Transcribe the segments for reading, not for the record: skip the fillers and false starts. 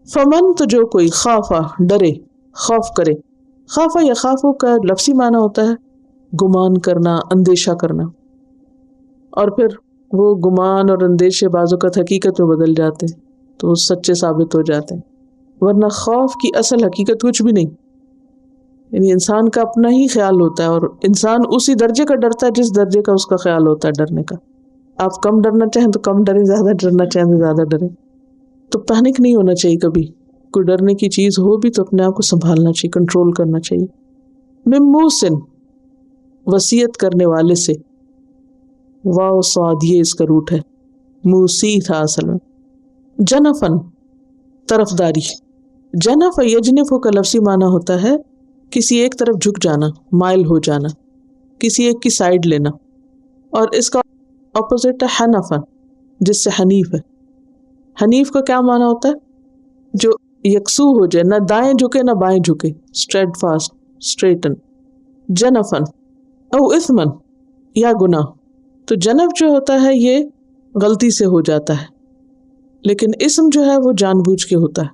فمن تو جو کوئی خافا ڈرے خوف کرے. خافا یا خافو کا لفظی معنی ہوتا ہے گمان کرنا اندیشہ کرنا، اور پھر وہ گمان اور اندیشے بعض اوقات حقیقت میں بدل جاتے ہیں تو وہ سچے ثابت ہو جاتے ہیں، ورنہ خوف کی اصل حقیقت کچھ بھی نہیں. یعنی انسان کا اپنا ہی خیال ہوتا ہے، اور انسان اسی درجے کا ڈرتا ہے جس درجے کا اس کا خیال ہوتا ہے ڈرنے کا. آپ کم ڈرنا چاہیں تو کم ڈریں، زیادہ ڈرنا چاہیں تو زیادہ ڈریں. تو پینک نہیں ہونا چاہیے کبھی. کوئی ڈرنے کی چیز ہو بھی تو اپنے آپ کو سنبھالنا چاہیے، کنٹرول کرنا چاہیے. من موسن وصیت کرنے والے سے، واو صاد یہ اس کا روٹ ہے، موسی تھا اصل میں. جنفن طرفداری. جنف یجنف کا لفظی معنی ہوتا ہے کسی ایک طرف جھک جانا، مائل ہو جانا، کسی ایک کی سائڈ لینا. اور اس کا اپوزٹ ہے حنفن، جس سے حنیف ہے. حنیف کا کیا معنی ہوتا ہے؟ جو یکسو ہو جائے، نہ دائیں جھکے نہ بائیں جھکے، اسٹریٹ فاسٹ، اسٹریٹن. جنفن او اثمن یا گناہ. تو جنف جو ہوتا ہے یہ غلطی سے ہو جاتا ہے، لیکن اسم جو ہے وہ جان بوجھ کے ہوتا ہے.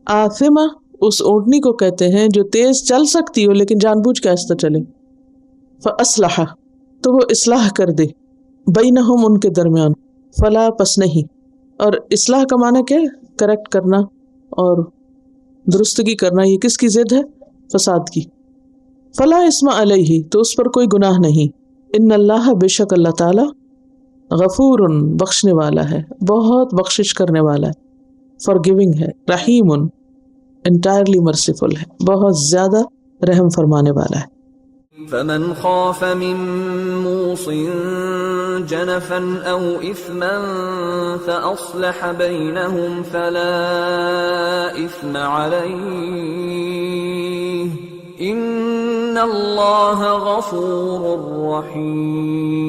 آثمہ اس اونٹنی کو کہتے ہیں جو تیز چل سکتی ہو لیکن جان بوجھ کے آہستہ چلے. فاصلح تو وہ اصلاح کر دے، بینہم ان کے درمیان، فلا پس نہیں. اور اصلاح کا معنی کیا ہے؟ کریکٹ کرنا اور درستگی کرنا. یہ کس کی ضد ہے؟ فساد کی. فلا اسم علیہ تو اس پر کوئی گناہ نہیں. ان اللہ بے شک اللہ تعالی غفور بخشنے والا ہے، بہت بخشش کرنے والا ہے، forgiving ہے، رحیم entirely merciful ہے، بہت زیادہ رحم فرمانے والا ہے. فمن خاف من موص جنفا او اثما فاصلح بينهم فلا اثم عليه ان اللہ غفور رحیم.